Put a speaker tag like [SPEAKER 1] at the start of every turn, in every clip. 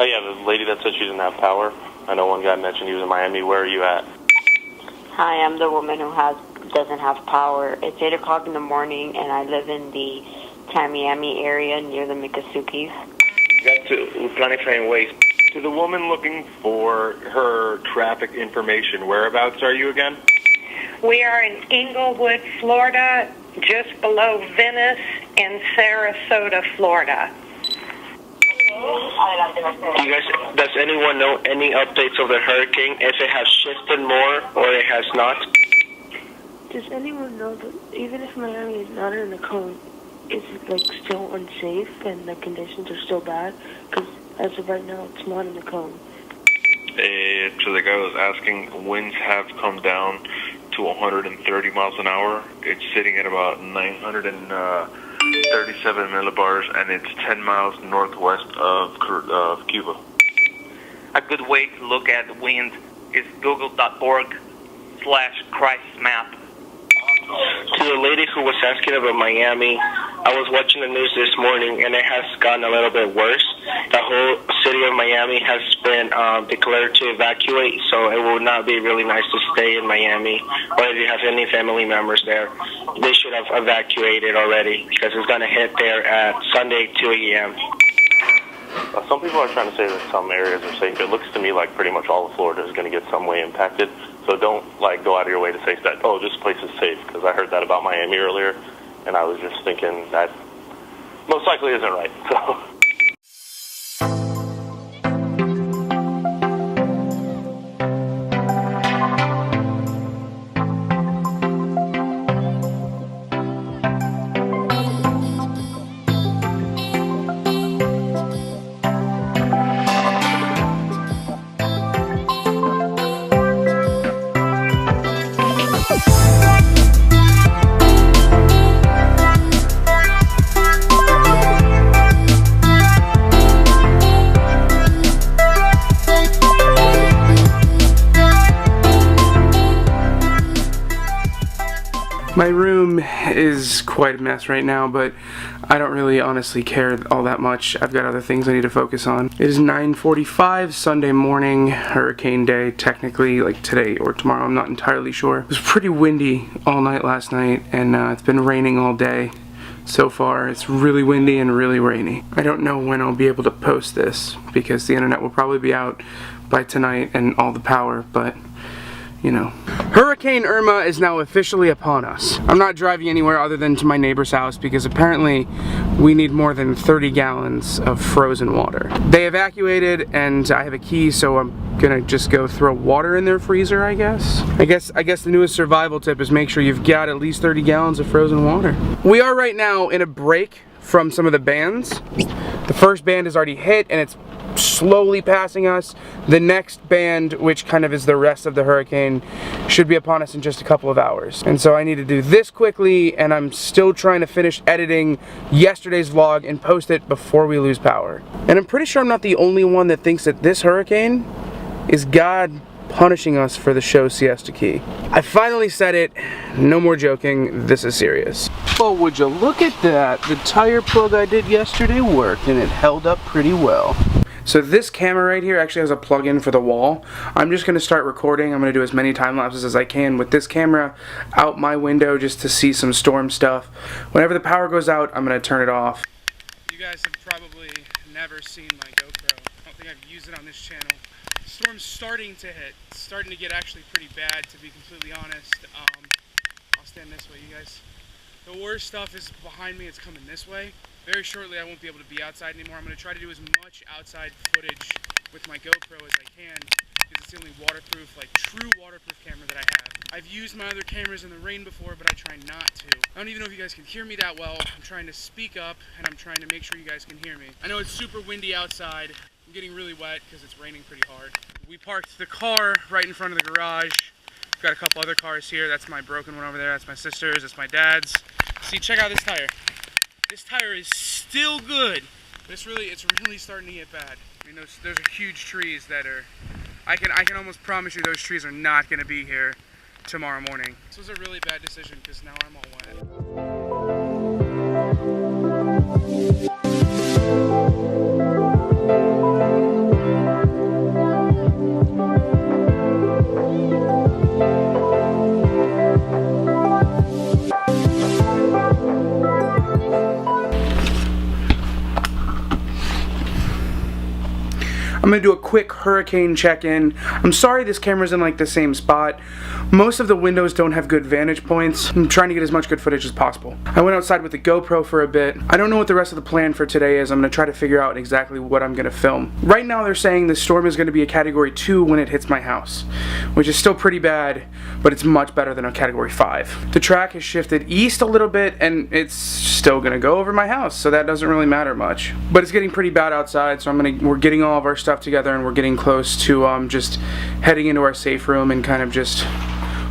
[SPEAKER 1] Oh yeah, the lady that said she didn't have power. I know one guy mentioned he was in Miami. Where are you at?
[SPEAKER 2] Hi, I'm the woman who doesn't have power. It's 8 o'clock in the morning, and I live in the Tamiami area near the Mikasukis.
[SPEAKER 1] Got to Planifying Waste. To the woman looking for her traffic information, whereabouts are you again?
[SPEAKER 3] We are in Inglewood, Florida, just below Venice in Sarasota, Florida.
[SPEAKER 1] Does anyone know any updates of the hurricane, if it has shifted more or it has not?
[SPEAKER 4] Does anyone know that even if Miami is not in the cone, is it like still unsafe and the conditions are still bad? Because as of right now, it's not in the cone.
[SPEAKER 5] So the guy was asking, winds have come down to 130 miles an hour. It's sitting at about 937 millibars, and it's 10 miles northwest of Cuba.
[SPEAKER 6] A good way to look at the wind is google.org/crisis map.
[SPEAKER 1] To the lady who was asking about Miami, I was watching the news this morning, and it has gotten a little bit worse. The whole city of Miami has been declared to evacuate, so it will not be really nice to stay in Miami. Or if you have any family members there, they should have evacuated already, because it's going to hit there at Sunday, 2 a.m. Some people are trying to say that some areas are safe. It looks to me like pretty much all of Florida is going to get some way impacted. So don't go out of your way to say that, oh, this place is safe, because I heard that about Miami earlier, and I was just thinking that most likely isn't right. So.
[SPEAKER 7] My room is quite a mess right now, but I don't really honestly care all that much. I've got other things I need to focus on. It is 9:45 Sunday morning, hurricane day, technically, like today or tomorrow, I'm not entirely sure. It was pretty windy all night last night, and it's been raining all day. So far, it's really windy and really rainy. I don't know when I'll be able to post this, because the internet will probably be out by tonight and all the power, but you know. Hurricane Irma is now officially upon us. I'm not driving anywhere other than to my neighbor's house because apparently we need more than 30 gallons of frozen water. They evacuated and I have a key, so I'm gonna just go throw water in their freezer, I guess. I guess the newest survival tip is make sure you've got at least 30 gallons of frozen water. We are right now in a break from some of the bands. The first band is already hit and it's slowly passing us. The next band, which kind of is the rest of the hurricane, should be upon us in just a couple of hours. And so I need to do this quickly, and I'm still trying to finish editing yesterday's vlog and post it before we lose power. And I'm pretty sure I'm not the only one that thinks that this hurricane is God punishing us for the show Siesta Key. I finally said it. No more joking. This is serious. Well, would you look at that? The tire plug I did yesterday worked, and it held up pretty well. So this camera right here actually has a plug-in for the wall. I'm just going to start recording. I'm going to do as many time lapses as I can with this camera out my window just to see some storm stuff. Whenever the power goes out, I'm going to turn it off. You guys have probably never seen my GoPro. I don't think I've used it on this channel. The storm's starting to hit. It's starting to get actually pretty bad, to be completely honest. I'll stand this way, you guys. The worst stuff is behind me. It's coming this way. Very shortly I won't be able to be outside anymore. I'm going to try to do as much outside footage with my GoPro as I can, because it's the only waterproof, like true waterproof camera that I have. I've used my other cameras in the rain before, but I try not to. I don't even know if you guys can hear me that well. I'm trying to speak up, and I'm trying to make sure you guys can hear me. I know it's super windy outside. I'm getting really wet because it's raining pretty hard. We parked the car right in front of the garage. Got a couple other cars here. That's my broken one over there. That's my sister's. That's my dad's. See, check out this tire. This tire is still good, but it's really starting to get bad. I mean, those are huge trees that are, I can almost promise you those trees are not going to be here tomorrow morning. This was a really bad decision because now I'm all wet. I'm gonna do a quick hurricane check-in. I'm sorry this camera's in like the same spot. Most of the windows don't have good vantage points. I'm trying to get as much good footage as possible. I went outside with the GoPro for a bit. I don't know what the rest of the plan for today is. I'm gonna try to figure out exactly what I'm gonna film. Right now they're saying the storm is gonna be a Category 2 when it hits my house, which is still pretty bad, but it's much better than a Category 5. The track has shifted east a little bit and it's still gonna go over my house, so that doesn't really matter much. But it's getting pretty bad outside, so we're getting all of our stuff together and we're getting close to just heading into our safe room and kind of just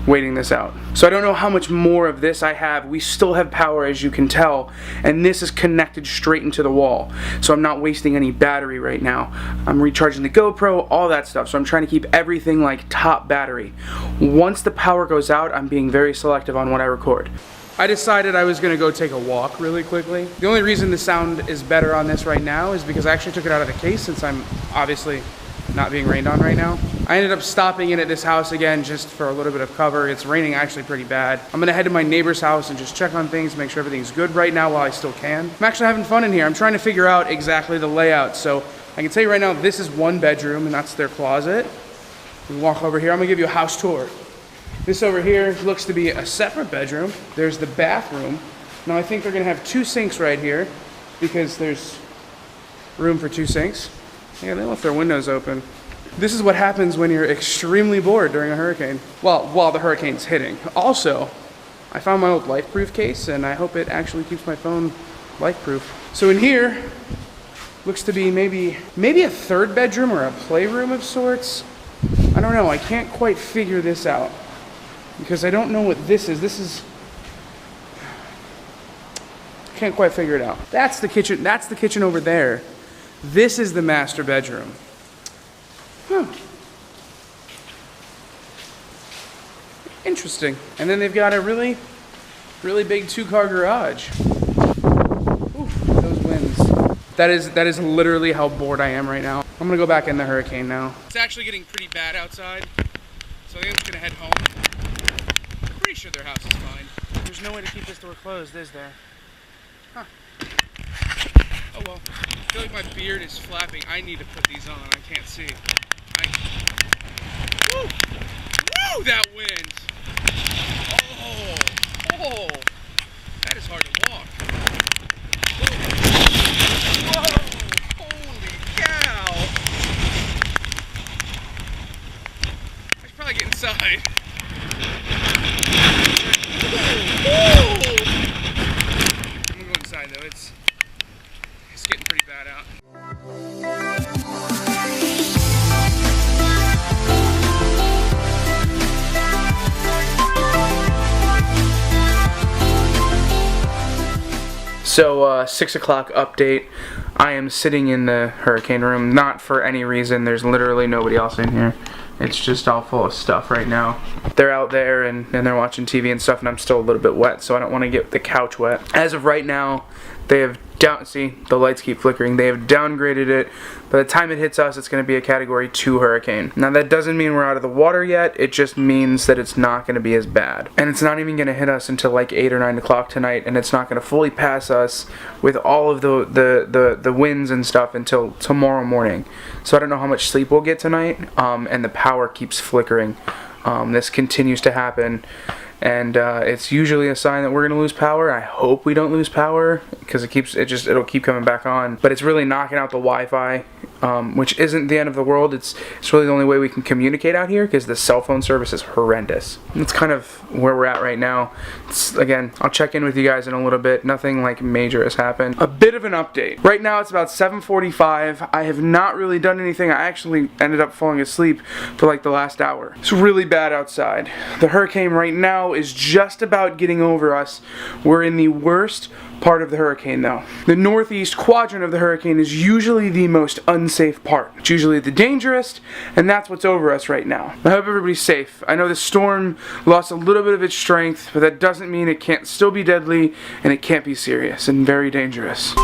[SPEAKER 7] waiting this out. So I don't know how much more of this I have. We still have power, as you can tell, and this is connected straight into the wall, so I'm not wasting any battery right now. I'm recharging the GoPro, all that stuff, so I'm trying to keep everything like top battery. Once the power goes out, I'm being very selective on what I record. I decided I was gonna go take a walk really quickly. The only reason the sound is better on this right now is because I actually took it out of the case since I'm obviously not being rained on right now. I ended up stopping in at this house again just for a little bit of cover. It's raining actually pretty bad. I'm gonna head to my neighbor's house and just check on things, make sure everything's good right now while I still can. I'm actually having fun in here. I'm trying to figure out exactly the layout. So I can tell you right now, this is one bedroom and that's their closet. We walk over here, I'm gonna give you a house tour. This over here looks to be a separate bedroom. There's the bathroom. Now I think they're gonna have 2 sinks right here because there's room for 2 sinks. Yeah, they left their windows open. This is what happens when you're extremely bored during a hurricane. Well, while the hurricane's hitting. Also, I found my old LifeProof case and I hope it actually keeps my phone LifeProof. So in here, looks to be maybe a 3rd bedroom or a playroom of sorts. I don't know, I can't quite figure this out because I don't know what this is. Can't quite figure it out. That's the kitchen over there. This is the master bedroom. Interesting. And then they've got a really big 2-car garage. Ooh, those winds. That is literally how bored I am right now. I'm gonna go back in the hurricane now. It's actually getting pretty bad outside, so I think I'm just gonna head home. I'm pretty sure their house is fine. There's no way to keep this door closed, is there? Huh. Oh well. I feel like my beard is flapping. I need to put these on. I can't see. Woo! Woo! That wind! Oh! That is hard to walk. Whoa! Holy cow! I should probably get inside. Whoa! I'm gonna go inside though. It's getting pretty bad out. So 6 o'clock update. I am sitting in the hurricane room, not for any reason. There's literally nobody else in here. It's just all full of stuff right now. They're out there and they're watching TV and stuff, and I'm still a little bit wet, so I don't want to get the couch wet. As of right now, they have see, the lights keep flickering. They have downgraded it. By the time it hits us, it's going to be a Category 2 hurricane. Now that doesn't mean we're out of the water yet. It just means that it's not going to be as bad. And it's not even going to hit us until like 8 or 9 o'clock tonight, and it's not going to fully pass us with all of the winds and stuff until tomorrow morning. So I don't know how much sleep we'll get tonight, and the power keeps flickering. This continues to happen. And it's usually a sign that we're gonna lose power. I hope we don't lose power because it'll keep coming back on. But it's really knocking out the Wi-Fi, which isn't the end of the world. It's really the only way we can communicate out here because the cell phone service is horrendous. That's kind of where we're at right now. Again, I'll check in with you guys in a little bit. Nothing like major has happened. A bit of an update. Right now it's about 7:45. I have not really done anything. I actually ended up falling asleep for like the last hour. It's really bad outside. The hurricane right now is just about getting over us. We're in the worst part of the hurricane though. The northeast quadrant of the hurricane is usually the most unsafe part. It's usually the dangerous, and that's what's over us right now. I hope everybody's safe. I know the storm lost a little bit of its strength, but that doesn't mean it can't still be deadly, and it can't be serious and very dangerous.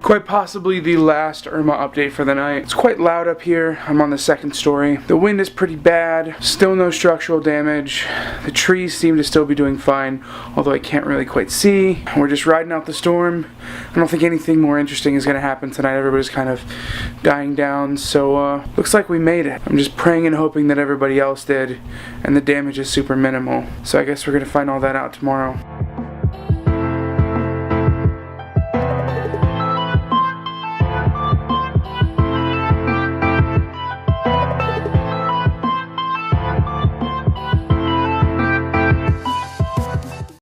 [SPEAKER 7] Quite possibly the last Irma update for the night. It's quite loud up here. I'm on the second story. The wind is pretty bad. Still no structural damage. The trees seem to still be doing fine, although I can't really quite see. We're just riding out the storm. I don't think anything more interesting is going to happen tonight. Everybody's kind of dying down, so looks like we made it. I'm just praying and hoping that everybody else did, and the damage is super minimal. So I guess we're going to find all that out tomorrow.